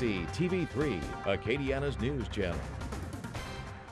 KATC TV3, Acadiana's news channel.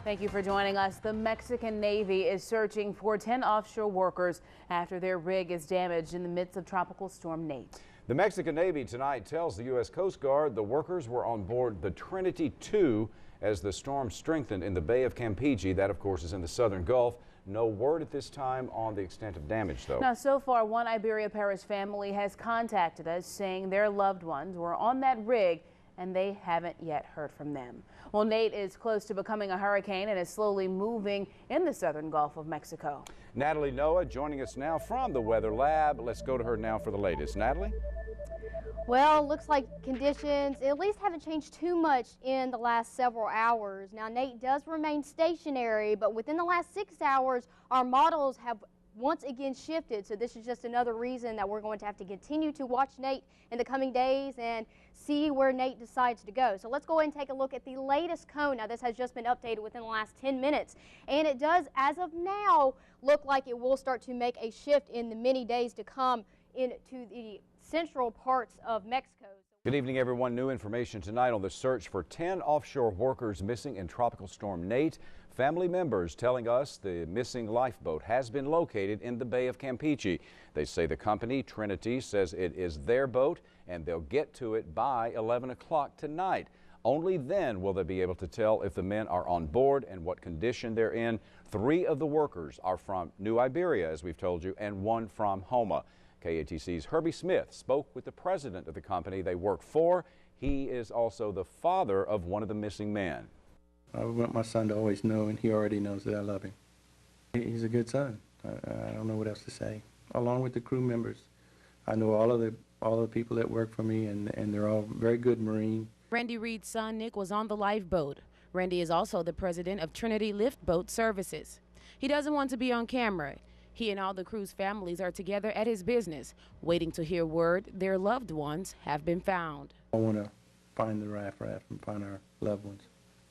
Thank you for joining us. The Mexican Navy is searching for 10 offshore workers after their rig is damaged in the midst of Tropical Storm Nate. The Mexican Navy tonight tells the U.S. Coast Guard the workers were on board the Trinity II as the storm strengthened in the Bay of Campeche. That, of course, is in the southern Gulf. No word at this time on the extent of damage, though. Now, so far, one Iberia Parish family has contacted us saying their loved ones were on that rig and they haven't yet heard from them. Well, Nate is close to becoming a hurricane and is slowly moving in the southern Gulf of Mexico. Natalie Noah joining us now from the Weather Lab. Let's go to her now for the latest. Natalie? Well, looks like conditions at least haven't changed too much in the last several hours. Now, Nate does remain stationary, but within the last 6 hours, our models have once again shifted. So this is just another reason that we're going to have to continue to watch Nate in the coming days and see where Nate decides to go. So let's go ahead and take a look at the latest cone. Now, this has just been updated within the last 10 minutes, and it does, as of now, look like it will start to make a shift in the many days to come into the central parts of Mexico. Good evening, everyone. New information tonight on the search for 10 offshore workers missing in Tropical Storm Nate. Family members telling us the missing lifeboat has been located in the Bay of Campeche. They say the company, Trinity, says it is their boat and they'll get to it by 11 o'clock tonight. Only then will they be able to tell if the men are on board and what condition they're in. 3 of the workers are from New Iberia, as we've told you, and 1 from Homa. KATC's Herbie Smith spoke with the president of the company they work for. He is also the father of one of the missing men. I want my son to always know, and he already knows that I love him. He's a good son. I don't know what else to say. Along with the crew members, I know all of the people that work for me, and they're all very good Marine. Randy Reed's son Nick was on the lifeboat. Randy is also the president of Trinity Lift Boat Services. He doesn't want to be on camera. He and all the crew's families are together at his business, waiting to hear word their loved ones have been found. I want to find the raft and find our loved ones.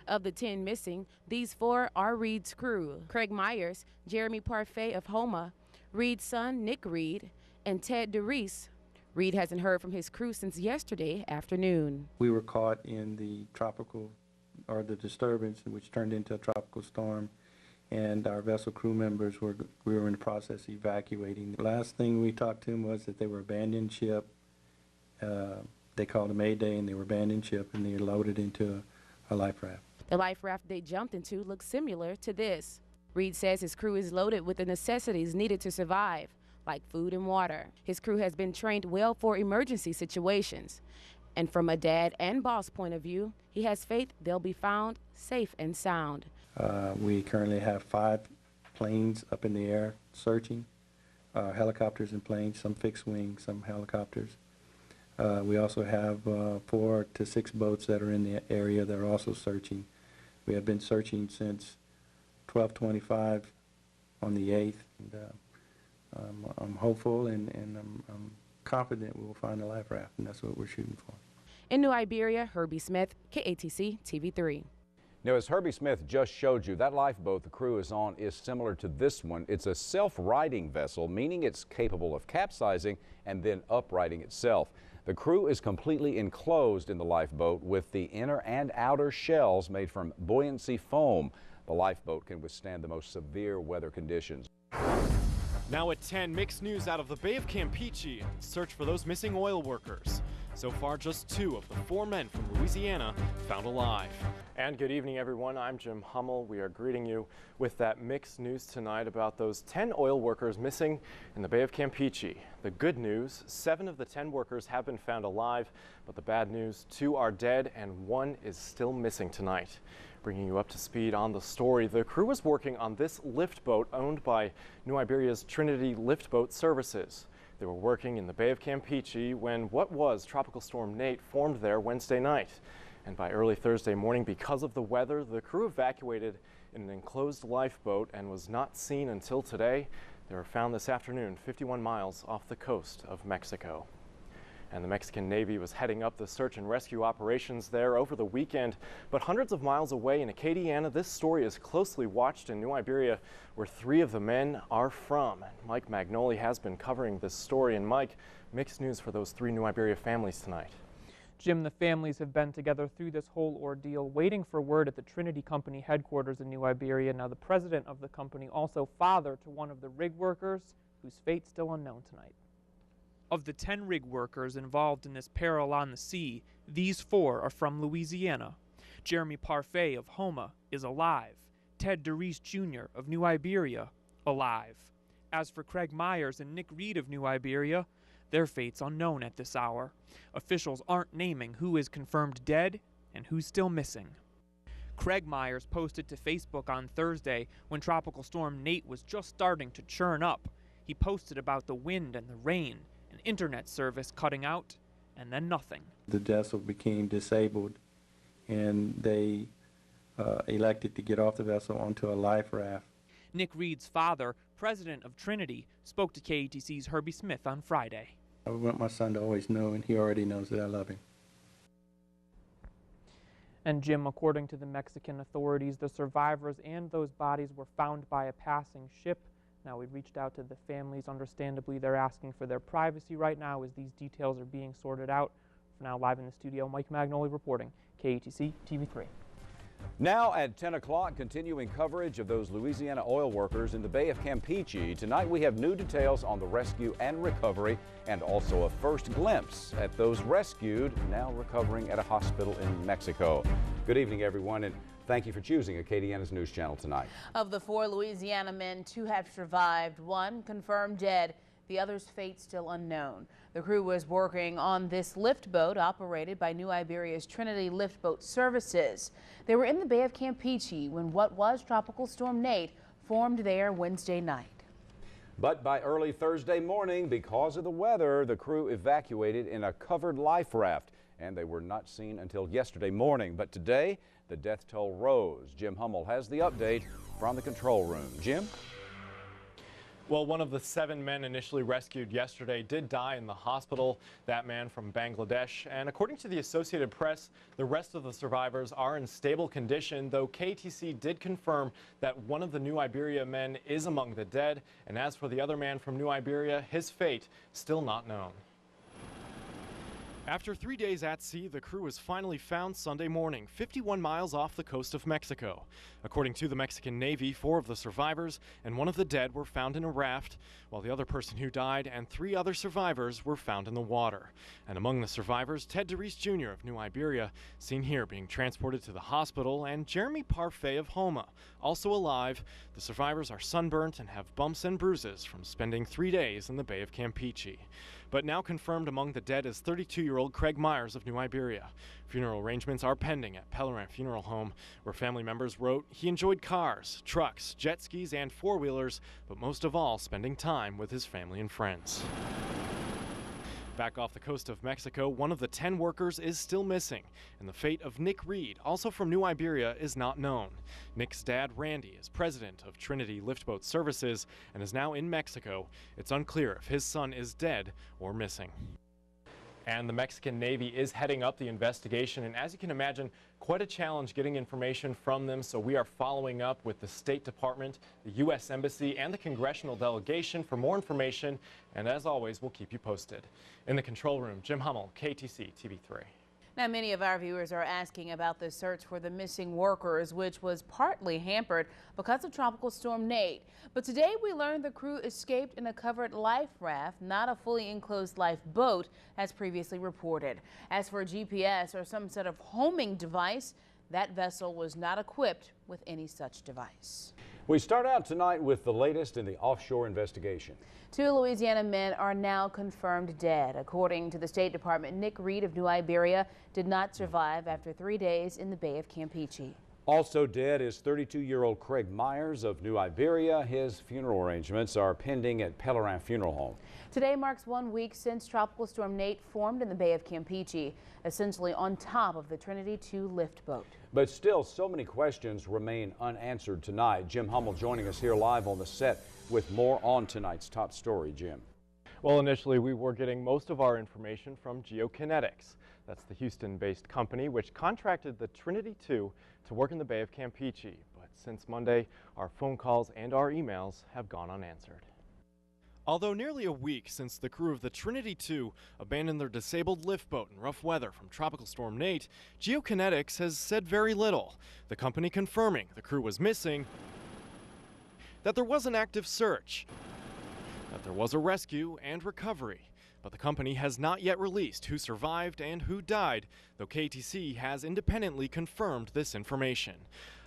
Of the 10 missing, these 4 are Reed's crew: Craig Myers, Jeremy Parfait of Homa, Reed's son Nick Reed, and Ted DeReese. Reed hasn't heard from his crew since yesterday afternoon. We were caught in the the disturbance, which turned into a tropical storm, and our vessel crew members we were in the process of evacuating. The last thing we talked to them was that they were abandoned ship. They called a mayday, and they were abandoned ship, and they were loaded into a life raft. The life raft they jumped into looks similar to this. Reed says his crew is loaded with the necessities needed to survive, like food and water. His crew has been trained well for emergency situations. And from a dad and boss point of view, he has faith they'll be found safe and sound. We currently have 5 planes up in the air searching, helicopters and planes, some fixed wing, some helicopters. We also have 4 to 6 boats that are in the area that are also searching. We have been searching since 12/25 on the 8th. And, I'm hopeful and I'm confident we will find a life raft, and that's what we're shooting for. In New Iberia, Herbie Smith, KATC TV3. Now, as Herbie Smith just showed you, that lifeboat the crew is on is similar to this one. It's a self-righting vessel, meaning it's capable of capsizing and then uprighting itself. The crew is completely enclosed in the lifeboat with the inner and outer shells made from buoyancy foam. The lifeboat can withstand the most severe weather conditions. Now at 10, mixed news out of the Bay of Campeche. Search for those missing oil workers. So far, just 2 of the 4 men from Louisiana found alive. And good evening, everyone. I'm Jim Hummel. We are greeting you with that mixed news tonight about those 10 oil workers missing in the Bay of Campeche. The good news, 7 of the 10 workers have been found alive, but the bad news, 2 are dead and 1 is still missing tonight. Bringing you up to speed on the story, the crew was working on this lift boat owned by New Iberia's Trinity Lift Boat Services. They were working in the Bay of Campeche when what was Tropical Storm Nate formed there Wednesday night. And by early Thursday morning, because of the weather, the crew evacuated in an enclosed lifeboat and was not seen until today. They were found this afternoon 51 miles off the coast of Mexico. And the Mexican Navy was heading up the search and rescue operations there over the weekend. But hundreds of miles away in Acadiana, this story is closely watched in New Iberia, where 3 of the men are from. And Mike Magnoli has been covering this story. And Mike, mixed news for those 3 New Iberia families tonight. Jim, the families have been together through this whole ordeal, waiting for word at the Trinity Company headquarters in New Iberia. Now, the president of the company, also father to one of the rig workers, whose fate's still unknown tonight. Of the 10 rig workers involved in this peril on the sea, these 4 are from Louisiana. Jeremy Parfait of Houma is alive. Ted DeReese Jr. of New Iberia, alive. As for Craig Myers and Nick Reed of New Iberia, their fate's unknown at this hour. Officials aren't naming who is confirmed dead and who's still missing. Craig Myers posted to Facebook on Thursday when Tropical Storm Nate was just starting to churn up. He posted about the wind and the rain, an internet service cutting out, and then nothing. The vessel became disabled, and they elected to get off the vessel onto a life raft. Nick Reed's father, president of Trinity, spoke to KATC's Herbie Smith on Friday. I want my son to always know, and he already knows that I love him. And Jim, according to the Mexican authorities, the survivors and those bodies were found by a passing ship. Now, we reached out to the families. Understandably, they're asking for their privacy right now as these details are being sorted out. For now, live in the studio, Mike Magnoli reporting, KATC TV3. Now at 10 o'clock, continuing coverage of those Louisiana oil workers in the Bay of Campeche. Tonight we have new details on the rescue and recovery, and also a first glimpse at those rescued now recovering at a hospital in Mexico. Good evening, everyone, and thank you for choosing Acadiana's News Channel tonight. Of the 4 Louisiana men, 2 have survived, 1 confirmed dead. The other's fate still unknown. The crew was working on this lift boat operated by New Iberia's Trinity Lift Boat Services. They were in the Bay of Campeche when what was Tropical Storm Nate formed there Wednesday night. But by early Thursday morning, because of the weather, the crew evacuated in a covered life raft, and they were not seen until yesterday morning. But today, the death toll rose. Jim Hummel has the update from the control room. Jim? Well, one of the 7 men initially rescued yesterday did die in the hospital, that man from Bangladesh. And according to the Associated Press, the rest of the survivors are in stable condition, though KATC did confirm that one of the New Iberia men is among the dead. And as for the other man from New Iberia, his fate still not known. After 3 days at sea, the crew was finally found Sunday morning, 51 miles off the coast of Mexico. According to the Mexican Navy, 4 of the survivors and 1 of the dead were found in a raft, while the other person who died and 3 other survivors were found in the water. And among the survivors, Ted DeReese Jr. of New Iberia, seen here being transported to the hospital, and Jeremy Parfait of Houma, also alive. The survivors are sunburnt and have bumps and bruises from spending 3 days in the Bay of Campeche. But now confirmed among the dead is 32-year-old Craig Myers of New Iberia. Funeral arrangements are pending at Pellerin Funeral Home, where family members wrote he enjoyed cars, trucks, jet skis, and 4-wheelers, but most of all spending time with his family and friends. Back off the coast of Mexico, one of the 10 workers is still missing, and the fate of Nick Reed, also from New Iberia, is not known. Nick's dad, Randy, is president of Trinity Lift Boat Services and is now in Mexico. It's unclear if his son is dead or missing. And the Mexican Navy is heading up the investigation, and as you can imagine, quite a challenge getting information from them, so we are following up with the State Department, the U.S. Embassy, and the congressional delegation for more information, and as always, we'll keep you posted. In the control room, Jim Hummel, KATC TV3. Now, many of our viewers are asking about the search for the missing workers, which was partly hampered because of Tropical Storm Nate. But today we learned the crew escaped in a covered life raft, not a fully enclosed lifeboat, as previously reported. As for GPS or some sort of homing device, that vessel was not equipped with any such device. We start out tonight with the latest in the offshore investigation. 2 Louisiana men are now confirmed dead. According to the State Department, Nick Reed of New Iberia did not survive after 3 days in the Bay of Campeche. Also dead is 32-year-old Craig Myers of New Iberia. His funeral arrangements are pending at Pellerin Funeral Home. Today marks 1 week since Tropical Storm Nate formed in the Bay of Campeche, essentially on top of the Trinity II lift boat. But still, so many questions remain unanswered tonight. Jim Hummel joining us here live on the set with more on tonight's top story. Jim. Well, initially we were getting most of our information from Geokinetics. That's the Houston-based company which contracted the Trinity II to work in the Bay of Campeche. But since Monday, our phone calls and our emails have gone unanswered. Although nearly a week since the crew of the Trinity II abandoned their disabled lift boat in rough weather from Tropical Storm Nate, GeoKinetics has said very little, the company confirming the crew was missing, that there was an active search, that there was a rescue and recovery. But the company has not yet released who survived and who died, though KATC has independently confirmed this information.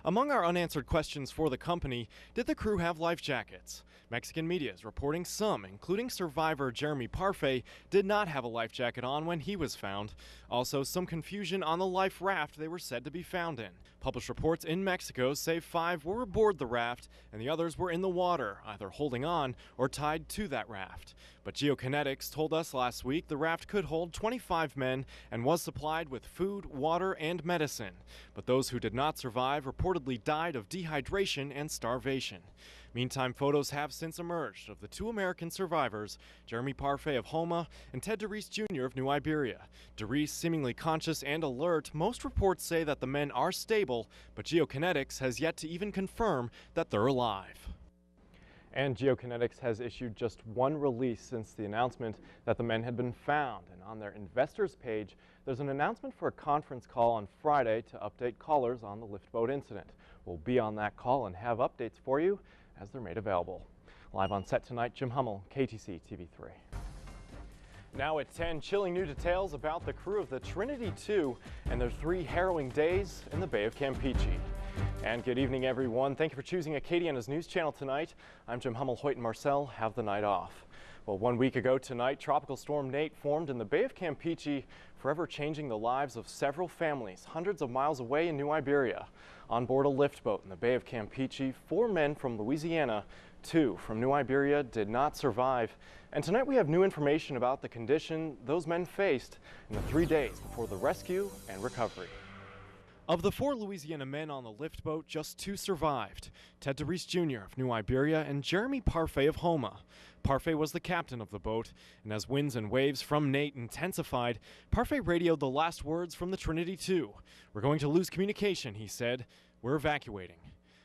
Among our unanswered questions for the company, did the crew have life jackets? Mexican media is reporting some, including survivor Jeremy Parfait, did not have a life jacket on when he was found. Also, some confusion on the life raft they were said to be found in. Published reports in Mexico say 5 were aboard the raft and the others were in the water, either holding on or tied to that raft. But GeoKinetics told us last week the raft could hold 25 men and was supplied with food, water, and medicine. But those who did not survive reportedly died of dehydration and starvation. Meantime, photos have since emerged of the 2 American survivors, Jeremy Parfait of Homa and Ted DeReese Jr. of New Iberia. DeReese seemingly conscious and alert. Most reports say that the men are stable, but GeoKinetics has yet to even confirm that they're alive. And GeoKinetics has issued just one release since the announcement that the men had been found. And on their investors page, there's an announcement for a conference call on Friday to update callers on the lift boat incident. We'll be on that call and have updates for you as they're made available. Live on set tonight, Jim Hummel, KATC TV3. Now at 10, chilling new details about the crew of the Trinity II and their 3 harrowing days in the Bay of Campeche. And good evening, everyone. Thank you for choosing Acadiana's News Channel tonight. I'm Jim Hummel. Hoyt and Marcel have the night off. Well, 1 week ago tonight, Tropical Storm Nate formed in the Bay of Campeche, forever changing the lives of several families hundreds of miles away in New Iberia. On board a lift boat in the Bay of Campeche, 4 men from Louisiana, 2 from New Iberia did not survive. And tonight we have new information about the condition those men faced in the 3 days before the rescue and recovery. Of the 4 Louisiana men on the lift boat, just 2 survived, Ted DeReese Jr. of New Iberia and Jeremy Parfait of Homa. Parfait was the captain of the boat, and as winds and waves from Nate intensified, Parfait radioed the last words from the Trinity II. "We're going to lose communication," he said. "We're evacuating."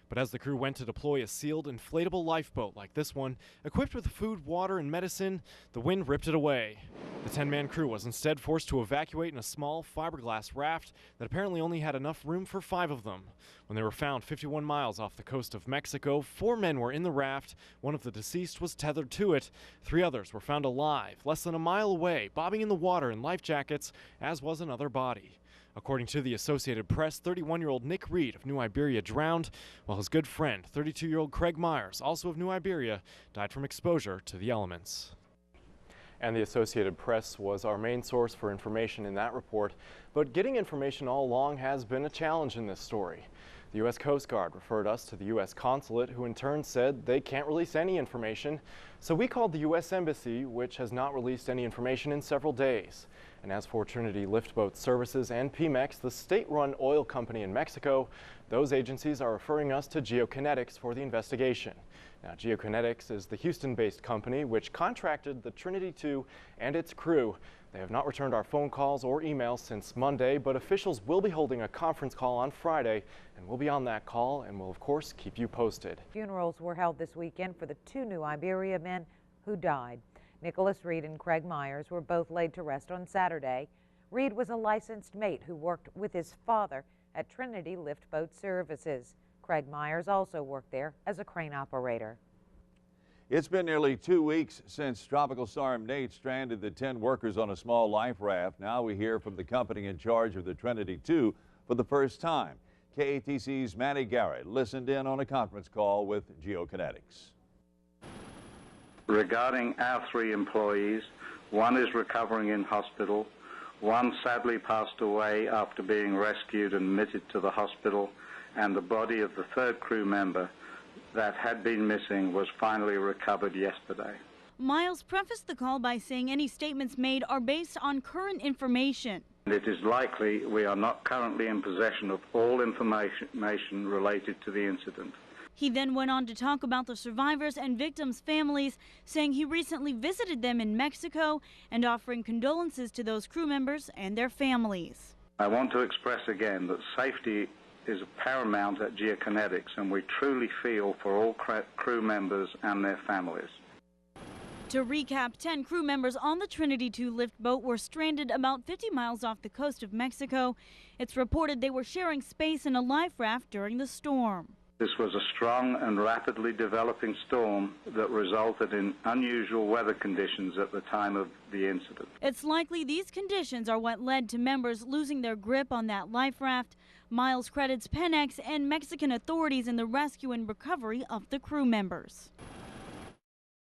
But as the crew went to deploy a sealed, inflatable lifeboat like this one, equipped with food, water, and medicine, the wind ripped it away. The 10-man crew was instead forced to evacuate in a small fiberglass raft that apparently only had enough room for 5 of them. When they were found 51 miles off the coast of Mexico, 4 men were in the raft. One of the deceased was tethered to it. 3 others were found alive, less than a mile away, bobbing in the water in life jackets, as was another body. According to the Associated Press, 31-year-old Nick Reed of New Iberia drowned, while his good friend, 32-year-old Craig Myers, also of New Iberia, died from exposure to the elements. And the Associated Press was our main source for information in that report, but getting information all along has been a challenge in this story. The U.S. Coast Guard referred us to the U.S. Consulate, who in turn said they can't release any information. So we called the U.S. Embassy, which has not released any information in several days. And as for Trinity Lift Boat Services and Pemex, the state-run oil company in Mexico, those agencies are referring us to GeoKinetics for the investigation. Now, GeoKinetics is the Houston-based company which contracted the Trinity II and its crew. They have not returned our phone calls or emails since Monday, but officials will be holding a conference call on Friday, and we'll be on that call and will, of course, keep you posted. Funerals were held this weekend for the 2 New Iberia men who died. Nicholas Reed and Craig Myers were both laid to rest on Saturday. Reed was a licensed mate who worked with his father at Trinity Lift Boat Services. Craig Myers also worked there as a crane operator. It's been nearly 2 weeks since Tropical Storm Nate stranded the 10 workers on a small life raft. Now we hear from the company in charge of the Trinity II for the first time. KATC's Manny Garrett listened in on a conference call with GeoKinetics. Regarding our 3 employees, 1 is recovering in hospital, 1 sadly passed away after being rescued and admitted to the hospital, and the body of the 3rd crew member that had been missing was finally recovered yesterday. Miles prefaced the call by saying any statements made are based on current information. It is likely we are not currently in possession of all information related to the incident. He then went on to talk about the survivors and victims' families, saying he recently visited them in Mexico and offering condolences to those crew members and their families. I want to express again that safety is paramount at GeoKinetics, and we truly feel for all crew members and their families. To recap, 10 crew members on the Trinity II lift boat were stranded about 50 miles off the coast of Mexico. It's reported they were sharing space in a life raft during the storm. This was a strong and rapidly developing storm that resulted in unusual weather conditions at the time of the incident. It's likely these conditions are what led to members losing their grip on that life raft. Miles credits Pemex and Mexican authorities in the rescue and recovery of the crew members.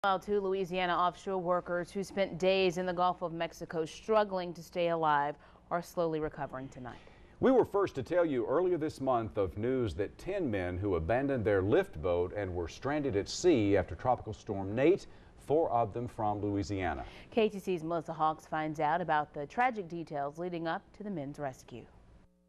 While 2 Louisiana offshore workers who spent days in the Gulf of Mexico struggling to stay alive are slowly recovering tonight. We were first to tell you earlier this month of news that 10 men who abandoned their lift boat and were stranded at sea after Tropical Storm Nate, 4 of them from Louisiana. KATC's Melissa Hawks finds out about the tragic details leading up to the men's rescue.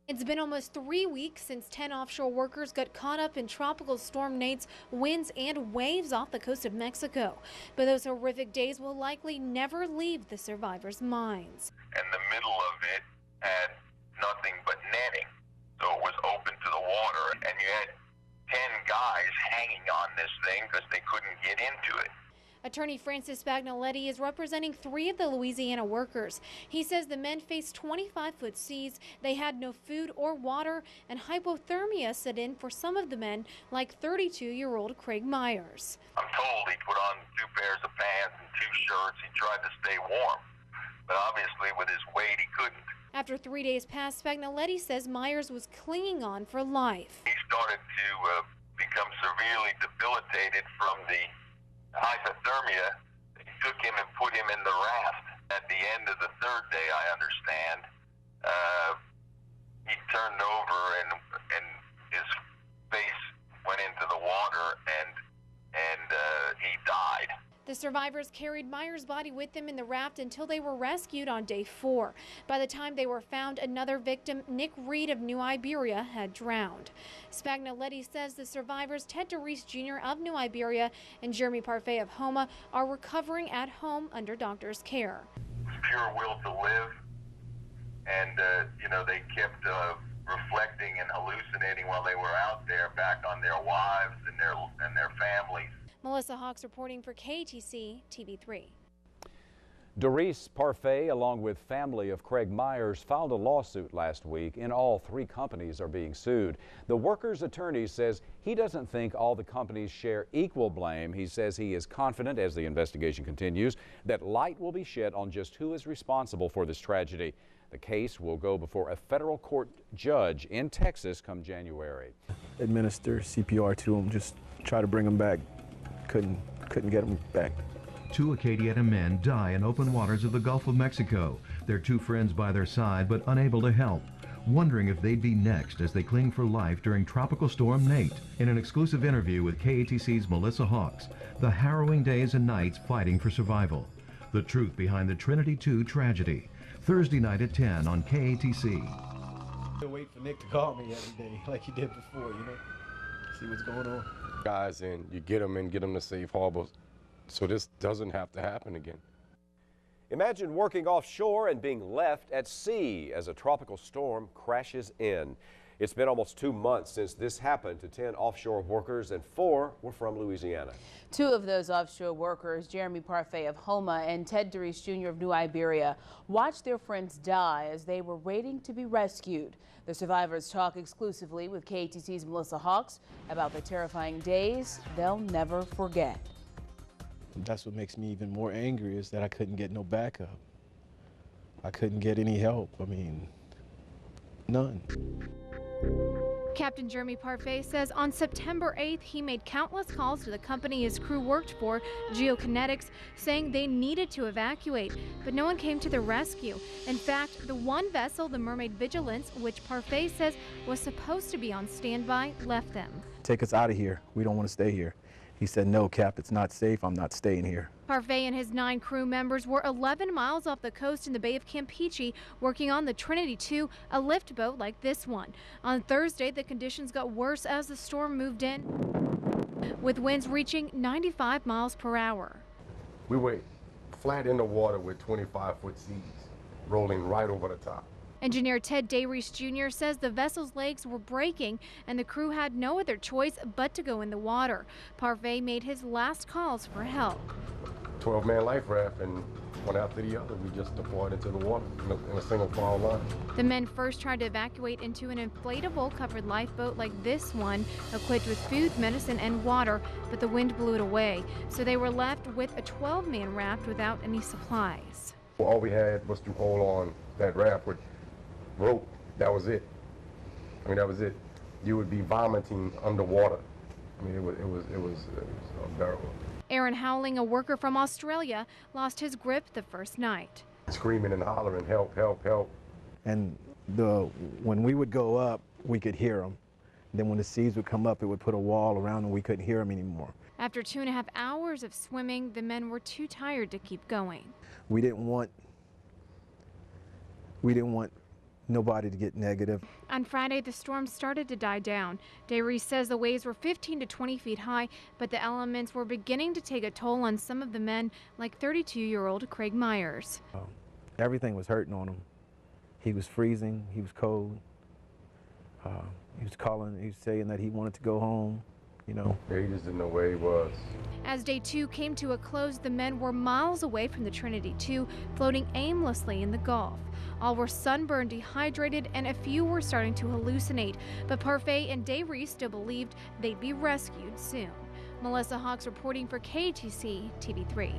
It's been almost 3 weeks since 10 offshore workers got caught up in Tropical Storm Nate's winds and waves off the coast of Mexico. But those horrific days will likely never leave the survivors' minds. And the middle of it had nothing but netting, so it was open to the water, and you had 10 guys hanging on this thing because they couldn't get into it. Attorney Francis Spagnoletti is representing 3 of the Louisiana workers. He says the men faced 25-foot seas, they had no food or water, and hypothermia set in for some of the men, like 32-year-old Craig Myers. I'm told he put on 2 pairs of pants and 2 shirts. He tried to stay warm, but obviously with his weight he couldn't. After 3 days passed, Spagnoletti says Myers was clinging on for life. He started to become severely debilitated from the hypothermia. They took him and put him in the raft. At the end of the 3rd day, I understand, he turned over and his face went into the water and he died. The survivors carried Myers' body with them in the raft until they were rescued on day 4. By the time they were found, another victim, Nick Reed of New Iberia, had drowned. Spagnoletti says the survivors, Ted DeReese Jr. of New Iberia and Jeremy Parfait of Homa, are recovering at home under doctor's care. Pure will to live, and they kept reflecting and hallucinating while they were out there, back on their wives and their families. Melissa Hawks reporting for KATC TV3. DeReese Parfait, along with family of Craig Myers, filed a lawsuit last week. In all, 3 companies are being sued. The workers' attorney says he doesn't think all the companies share equal blame. He says he is confident, as the investigation continues, that light will be shed on just who is responsible for this tragedy. The case will go before a federal court judge in Texas come January. Administer CPR to him, just try to bring him back. Couldn't get him back. 2 Acadiana men die in open waters of the Gulf of Mexico. Their 2 friends by their side, but unable to help, wondering if they'd be next as they cling for life during Tropical Storm Nate. In an exclusive interview with KATC's Melissa Hawks, the harrowing days and nights fighting for survival. The truth behind the Trinity II tragedy. Thursday night at 10 on KATC. Still wait for Nick to call me every day like he did before, see what's going on. Guys, and you get them to safe harbor so this doesn't have to happen again. Imagine working offshore and being left at sea as a tropical storm crashes in. It's been almost 2 months since this happened to 10 offshore workers, and 4 were from Louisiana. 2 of those offshore workers, Jeremy Parfait of Homa and Ted DeReese Jr. of New Iberia, watched their friends die as they were waiting to be rescued. The survivors talk exclusively with KATC's Melissa Hawks about the terrifying days they'll never forget. That's what makes me even more angry, is that I couldn't get no backup. I couldn't get any help. I mean, none. Captain Jeremy Parfait says on September 8th, he made countless calls to the company his crew worked for, Geokinetics, saying they needed to evacuate, but no one came to the rescue. In fact, the one vessel, the Mermaid Vigilance, which Parfait says was supposed to be on standby, left them. Take us out of here. We don't want to stay here. He said, no, Cap, it's not safe. I'm not staying here. Parfait and his 9 crew members were 11 miles off the coast in the Bay of Campeche working on the Trinity II, a lift boat like this one. On Thursday, the conditions got worse as the storm moved in, with winds reaching 95 miles per hour. We were flat in the water with 25-foot seas rolling right over the top. Engineer Ted DeReese Jr. says the vessel's legs were breaking and the crew had no other choice but to go in the water. Parfait made his last calls for help. 12-man life raft, and one after the other, we just deployed into the water in a single file line. The men first tried to evacuate into an inflatable covered lifeboat like this one, equipped with food, medicine, and water, but the wind blew it away. So they were left with a 12-man raft without any supplies. All we had was to hold on that raft with rope. That was it. I mean, that was it. You would be vomiting underwater. I mean, it was unbearable. Aaron Howling, a worker from Australia, lost his grip the first night. Screaming and hollering, help, help, help. And when we would go up, we could hear them. Then when the seas would come up, it would put a wall around and we couldn't hear them anymore. After 2.5 hours of swimming, the men were too tired to keep going. We didn't want nobody to get negative. On Friday, the storm started to die down. Dayreese says the waves were 15 to 20 feet high, but the elements were beginning to take a toll on some of the men, like 32-year-old Craig Myers. Everything was hurting on him. He was freezing, he was cold. He was saying that he wanted to go home, you know. Yeah, he just didn't know where he was. As day 2 came to a close, the men were miles away from the Trinity II, floating aimlessly in the Gulf. All were sunburned, dehydrated, and a few were starting to hallucinate. But Parfait and Dayreese still believed they'd be rescued soon. Melissa Hawks reporting for KATC TV3.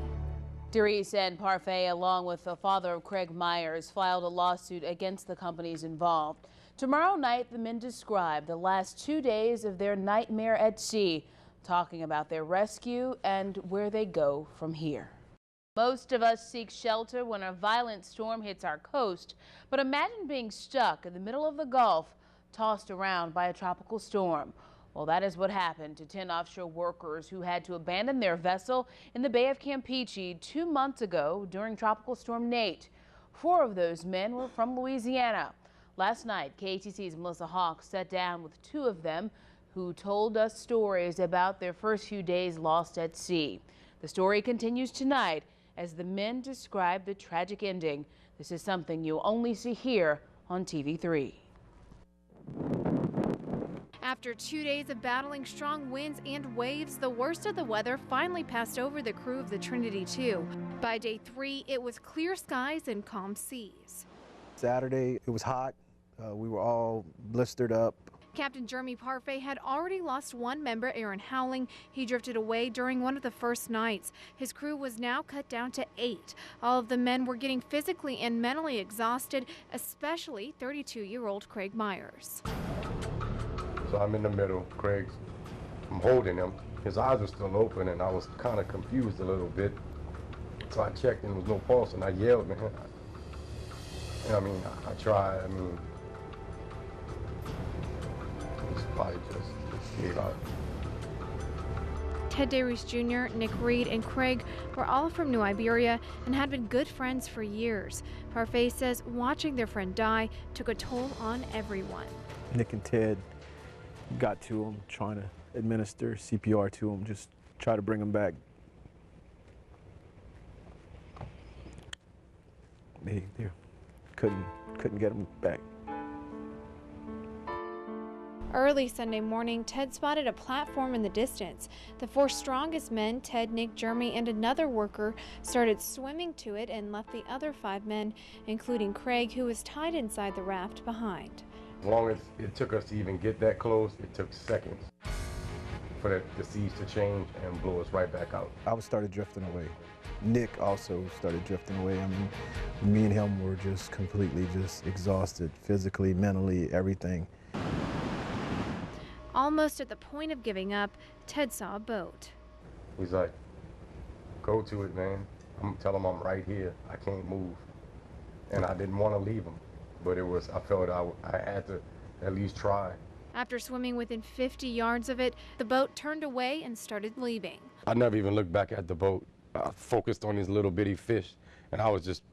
Dayreese and Parfait, along with the father of Craig Myers, filed a lawsuit against the companies involved. Tomorrow night, the men describe the last 2 days of their nightmare at sea, talking about their rescue and where they go from here. Most of us seek shelter when a violent storm hits our coast, but imagine being stuck in the middle of the Gulf, tossed around by a tropical storm. Well, that is what happened to 10 offshore workers who had to abandon their vessel in the Bay of Campeche 2 months ago during Tropical Storm Nate. 4 of those men were from Louisiana. Last night, KATC's Melissa Hawks sat down with 2 of them who told us stories about their first few days lost at sea. The story continues tonight as the men describe the tragic ending. This is something you'll only see here on TV3. After 2 days of battling strong winds and waves, the worst of the weather finally passed over the crew of the Trinity II. By day 3, it was clear skies and calm seas. Saturday, it was hot. We were all blistered up. Captain Jeremy Parfait had already lost 1 member, Aaron Howling. He drifted away during one of the first nights. His crew was now cut down to 8. All of the men were getting physically and mentally exhausted, especially 32-year-old Craig Myers. So I'm in the middle. I'm holding him. His eyes were still open, and I was kind of confused a little bit. So I checked, and there was no pulse, and I yelled, man. I tried. His body just gave out. Ted Dayreese Jr., Nick Reed, and Craig were all from New Iberia and had been good friends for years. Parfait says watching their friend die took a toll on everyone. Nick and Ted got to him, trying to administer CPR to him, just try to bring him back. They couldn't get him back. Early Sunday morning, Ted spotted a platform in the distance. The 4 strongest men, Ted, Nick, Jeremy, and another worker, started swimming to it and left the other 5 men, including Craig, who was tied inside the raft, behind. As long as it took us to even get that close, it took seconds for the seas to change and blow us right back out. I started drifting away. Nick also started drifting away. Me and him were just completely exhausted, physically, mentally, everything. Almost at the point of giving up, Ted saw a boat. He's like, go to it, man. I'm telling him I'm right here. I can't move. And I didn't want to leave him, but I felt I had to at least try. After swimming within 50 yards of it, the boat turned away and started leaving. I never even looked back at the boat. I focused on these little bitty fish, and I was just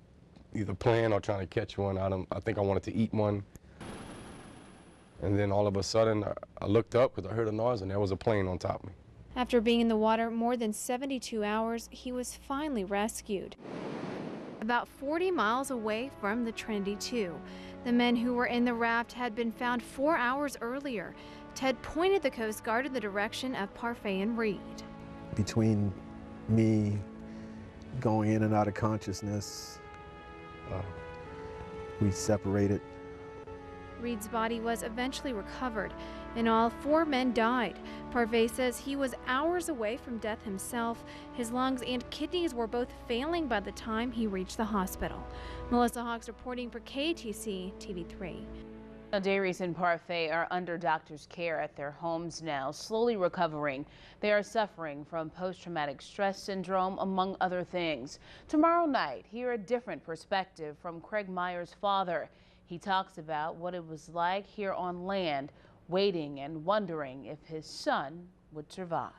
either playing or trying to catch one. I think I wanted to eat one. And then all of a sudden, I looked up because I heard a noise, and there was a plane on top of me. After being in the water more than 72 hours, he was finally rescued. About 40 miles away from the Trinity II. The men who were in the raft had been found 4 hours earlier. Ted pointed the Coast Guard in the direction of Parfait and Reed. Between me, going in and out of consciousness. We separated. Reed's body was eventually recovered. In all, 4 men died. Parfait says he was hours away from death himself. His lungs and kidneys were both failing by the time he reached the hospital. Melissa Hawks reporting for KATC TV3. Now, Darius and Parfait are under doctor's care at their homes now, slowly recovering. They are suffering from post-traumatic stress syndrome, among other things. Tomorrow night, hear a different perspective from Craig Myers' father. He talks about what it was like here on land, waiting and wondering if his son would survive.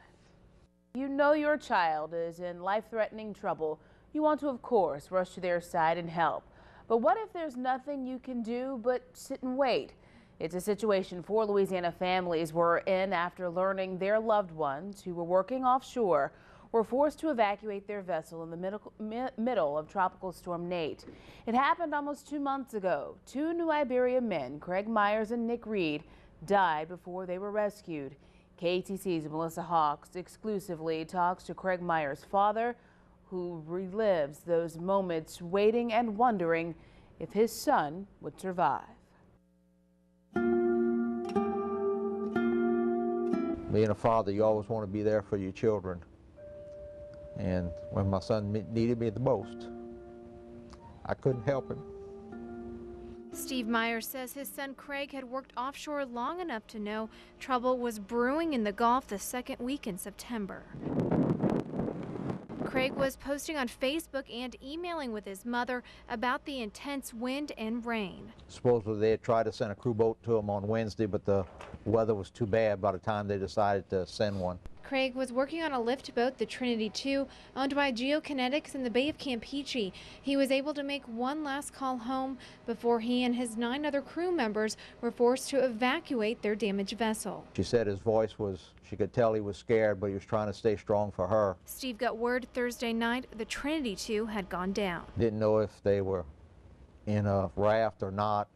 You know your child is in life-threatening trouble. You want to, of course, rush to their side and help. But what if there's nothing you can do but sit and wait? It's a situation 4 Louisiana families were in after learning their loved ones who were working offshore were forced to evacuate their vessel in the middle of Tropical Storm Nate. It happened almost 2 months ago. 2 New Iberia men, Craig Myers and Nick Reed, died before they were rescued. KATC's Melissa Hawks exclusively talks to Craig Myers' father, who relives those moments waiting and wondering if his son would survive. Being a father, you always want to be there for your children. And when my son needed me the most, I couldn't help him. Steve Myers says his son Craig had worked offshore long enough to know trouble was brewing in the Gulf the second week in September. Craig was posting on Facebook and emailing with his mother about the intense wind and rain. Supposedly they had tried to send a crew boat to him on Wednesday, but the weather was too bad by the time they decided to send one. Craig was working on a lift boat, the Trinity II, owned by Geokinetics in the Bay of Campeche. He was able to make one last call home before he and his 9 other crew members were forced to evacuate their damaged vessel. She said his voice was, she could tell he was scared, but he was trying to stay strong for her. Steve got word Thursday night the Trinity II had gone down. Didn't know if they were in a raft or not.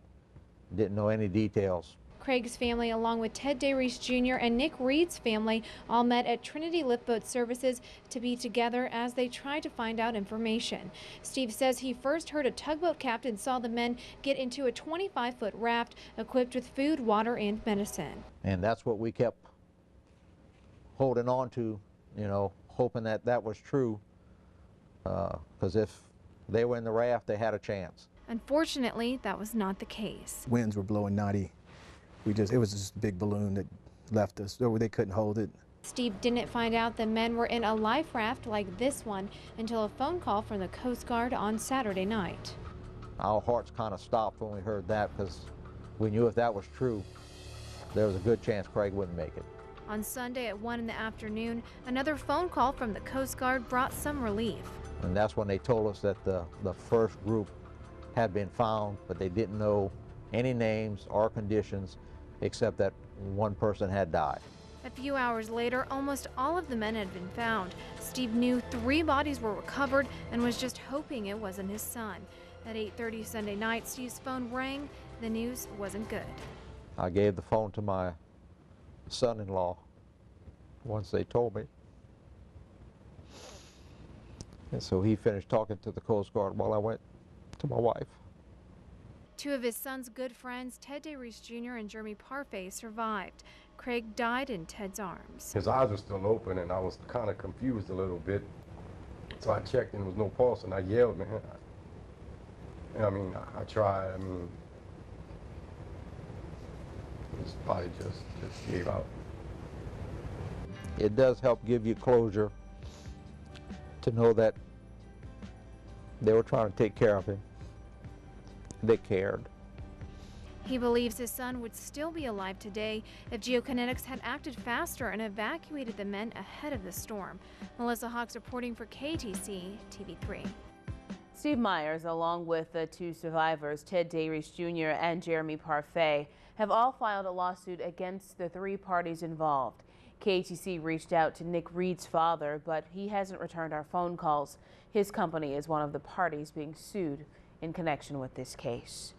Didn't know any details. Craig's family, along with Ted Darius Jr. and Nick Reed's family, all met at Trinity Liftboat Services to be together as they tried to find out information. Steve says he first heard a tugboat captain saw the men get into a 25-foot raft equipped with food, water, and medicine. And that's what we kept holding on to, you know, hoping that that was true, because if they were in the raft, they had a chance. Unfortunately, that was not the case. Winds were blowing 90. It was just a big balloon that left us. They couldn't hold it. Steve didn't find out the men were in a life raft like this one until a phone call from the Coast Guard on Saturday night. Our hearts kind of stopped when we heard that, because we knew if that was true, there was a good chance Craig wouldn't make it. On Sunday at 1 in the afternoon, another phone call from the Coast Guard brought some relief. And that's when they told us that the first group had been found, but they didn't know any names or conditions, except that one person had died. A few hours later, almost all of the men had been found. Steve knew 3 bodies were recovered and was just hoping it wasn't his son. At 8:30 Sunday night, Steve's phone rang. The news wasn't good. I gave the phone to my son-in-law once they told me. And so he finished talking to the Coast Guard while I went to my wife. 2 of his son's good friends, Ted Darius Jr. and Jeremy Parfait, survived. Craig died in Ted's arms. His eyes were still open, and I was kind of confused a little bit. So I checked, and there was no pulse, and I yelled, man. I tried. His body just gave out. It does help give you closure to know that they were trying to take care of him. They cared. He believes his son would still be alive today if Geokinetics had acted faster and evacuated the men ahead of the storm. Melissa Hawks reporting for KATC TV3. Steve Myers, along with the 2 survivors, Ted Darius Jr. and Jeremy Parfait, have all filed a lawsuit against the 3 parties involved. KATC reached out to Nick Reed's father, but he hasn't returned our phone calls. His company is one of the parties being sued in connection with this case.